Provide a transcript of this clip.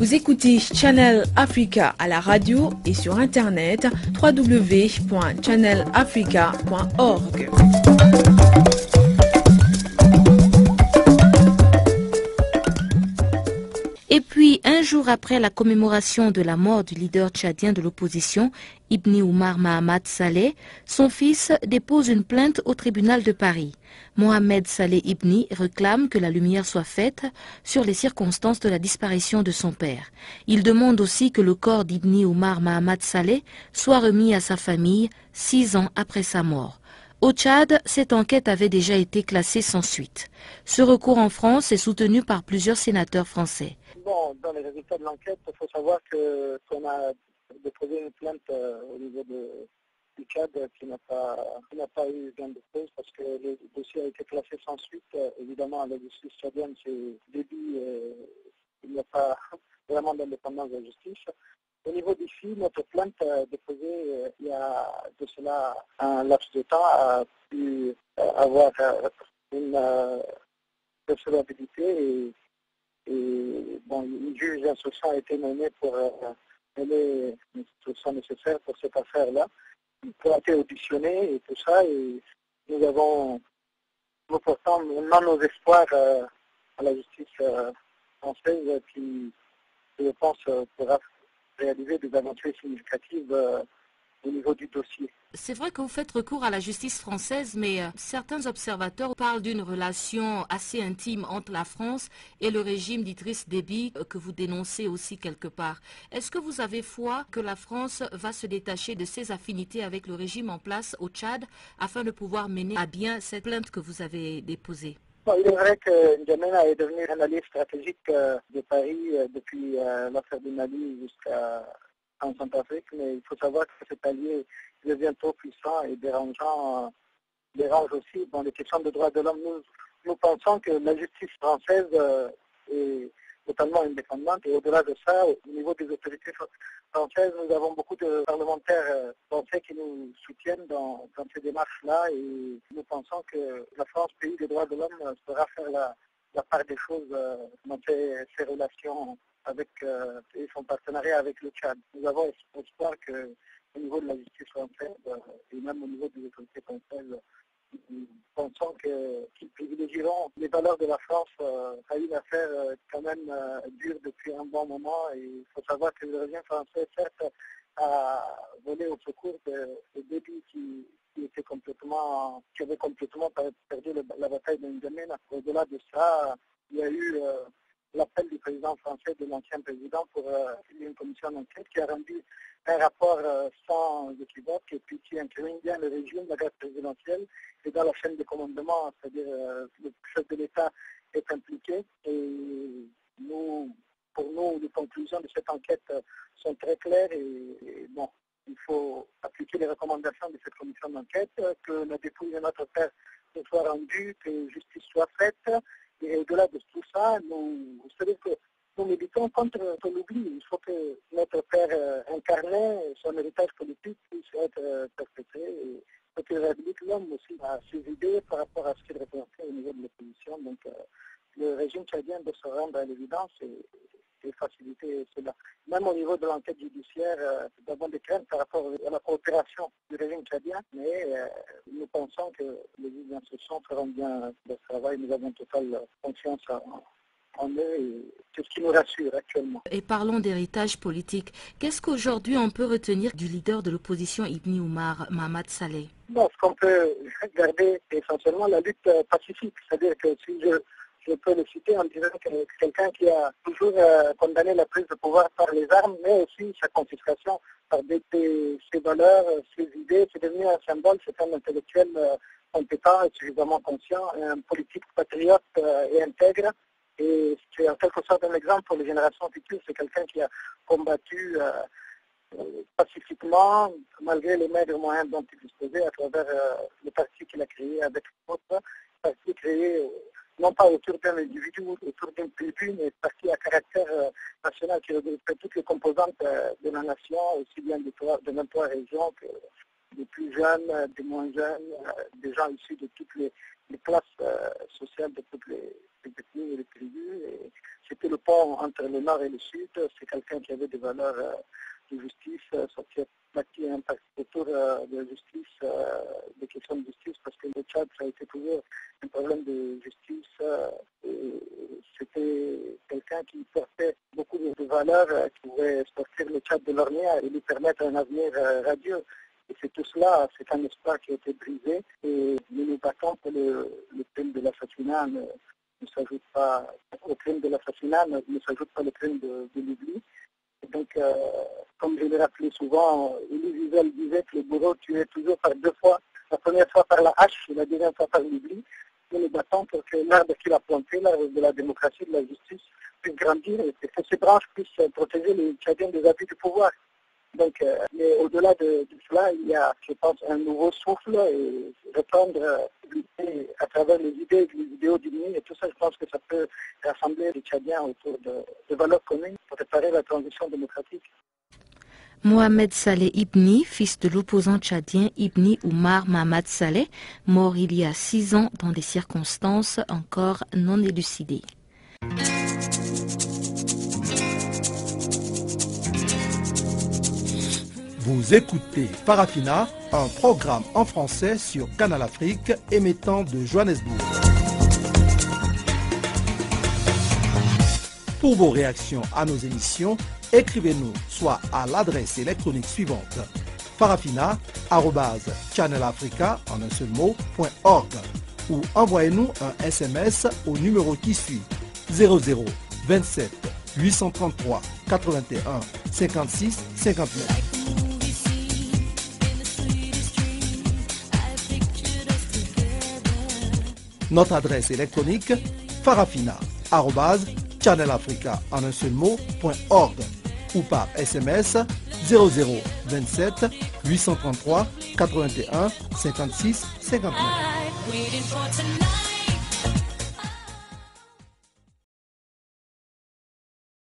Vous écoutez Channel Africa à la radio et sur internet www.channelafrica.org. Et puis, un jour après la commémoration de la mort du leader tchadien de l'opposition, Ibni Oumar Mahamat Saleh, son fils dépose une plainte au tribunal de Paris. Mohamed Saleh Ibni réclame que la lumière soit faite sur les circonstances de la disparition de son père. Il demande aussi que le corps d'Ibni Oumar Mahamat Saleh soit remis à sa famille 6 ans après sa mort. Au Tchad, cette enquête avait déjà été classée sans suite. Ce recours en France est soutenu par plusieurs sénateurs français. Bon, dans les résultats de l'enquête, il faut savoir qu'on a déposé une plainte au niveau du Tchad qui n'a pas eu gain de cause parce que le dossier a été classé sans suite. Évidemment, à la justice tchadienne, c'est début, il n'y a pas vraiment d'indépendance de la justice. Au niveau d'ici, notre plainte déposée il y a de cela un laps de temps a pu avoir une recevabilité et bon, une juge d'instruction a été nommée pour mener l'instruction nécessaire pour cette affaire-là. Pour a été auditionné et tout ça, et nous portons maintenant nos espoirs à la justice française qui, je pense, pourra réaliser des avancées significatives au niveau du dossier. C'est vrai que vous faites recours à la justice française, mais certains observateurs parlent d'une relation assez intime entre la France et le régime d'Idriss Déby que vous dénoncez aussi quelque part. Est-ce que vous avez foi que la France va se détacher de ses affinités avec le régime en place au Tchad afin de pouvoir mener à bien cette plainte que vous avez déposée? Bon, il est vrai que N'Djamena est devenu un allié stratégique de Paris depuis l'affaire du Mali jusqu'à en Centrafrique, mais il faut savoir que cet allié devient trop puissant et dérange aussi dans les questions de droits de l'homme. Nous pensons que la justice française est totalement indépendante et au-delà de ça, au niveau des autorités françaises, nous avons beaucoup de parlementaires français qui nous soutiennent dans ces démarches-là et nous pensons que la France, pays des droits de l'homme, saura faire la part des choses dans ses relations avec et son partenariat avec le Tchad. Nous avons espoir qu'au niveau de la justice française et même au niveau des autorités françaises, nous pensons qu'ils privilégieront les valeurs de la France à une affaire quand même dure depuis un bon moment. Et il faut savoir que le régime français, certes, a volé au secours de Déby qui avait complètement perdu la bataille de N'Djamena. Au-delà de ça, il y a eu l'appel du président français, de l'ancien président, pour une commission d'enquête qui a rendu un rapport sans équivoque et puis qui incrimine bien le régime, la garde présidentielle et dans la chaîne de commandement, c'est-à-dire le chef de l'État est impliqué. Et pour nous, les conclusions de cette enquête sont très claires et bon, il faut appliquer les recommandations de cette commission d'enquête, que la dépouille de notre père soit rendue, que justice soit faite. Et au-delà de tout ça, c'est-à-dire que nous militons contre l'oubli. Il faut que notre père incarné, son héritage politique puisse être perpétré. Et il faut qu'il réhabilite l'homme aussi à ses idées par rapport à ce qu'il représentait au niveau de l'opposition. Donc le régime tchadien doit se rendre à l'évidence et faciliter cela. Même au niveau de l'enquête judiciaire, nous avons des craintes par rapport à la coopération du régime tchadien, mais nous pensons que les juges d'instruction feront bien leur travail. Nous avons totale confiance en eux et c'est ce qui nous rassure actuellement. Et parlons d'héritage politique. Qu'est-ce qu'aujourd'hui on peut retenir du leader de l'opposition Ibni Oumar Mahamat Saleh? Bon, ce qu'on peut garder essentiellement la lutte pacifique, c'est-à-dire que si je peux le citer en disant que quelqu'un qui a toujours condamné la prise de pouvoir par les armes, mais aussi sa confiscation par ses valeurs, ses idées, c'est devenu un symbole, c'est un intellectuel compétent et suffisamment conscient, un politique patriote et intègre. Et c'est en quelque sorte un exemple pour les générations futures. C'est quelqu'un qui a combattu pacifiquement, malgré les maigres moyens dont il disposait, à travers le parti qu'il a créé avec d'autres, parti créé non pas autour d'un individu, autour d'une tribu, mais parti à caractère national qui regroupait toutes les composantes de la nation, aussi bien de 23 régions que des plus jeunes, des moins jeunes, des gens issus de toutes les classes sociales de toutes les ethnies et les tribus. Et c'était le pont entre le nord et le sud. C'est quelqu'un qui avait des valeurs de justice, qui a un parti autour de la justice, des questions de justice, parce que le Tchad, ça a été toujours un problème de justice. Et c'était quelqu'un qui portait beaucoup de valeurs, qui pouvait sortir le Tchad de l'ornière et lui permettre un avenir radieux. Et c'est tout cela, c'est un espoir qui a été brisé. Et nous nous battons que le crime de l'assassinat ne s'ajoute pas, au crime de l'assassinat ne s'ajoute pas le crime de l'oubli. Donc, comme je l'ai rappelé souvent, Elie Wiesel disait que le bourreau tuait toujours par deux fois. La première fois par la hache et la deuxième fois par l'oubli. Nous nous battons pour que l'arbre qu'il a planté, l'arbre de la démocratie, de la justice, puisse grandir et que ces branches puissent protéger les Tchadiens des abus du pouvoir. Donc, mais au-delà de cela, il y a, je pense, un nouveau souffle et reprendre à travers les idées, les idéaux d'Ibni et tout ça, je pense que ça peut rassembler les Tchadiens autour de valeurs communes pour préparer la transition démocratique. Mohamed Saleh Ibni, fils de l'opposant tchadien Ibni Oumar Mahamat Saleh, mort il y a 6 ans dans des circonstances encore non élucidées. Vous écoutez Farafina, un programme en français sur Canal Afrique émettant de Johannesburg. Pour vos réactions à nos émissions, écrivez-nous soit à l'adresse électronique suivante farafina@channelafrica en un seul mot.org ou envoyez-nous un SMS au numéro qui suit 00 27 833 81 56 59. Notre adresse électronique farafina@channelafrica en un seul mot.org ou par SMS 0027 833 81 56 59.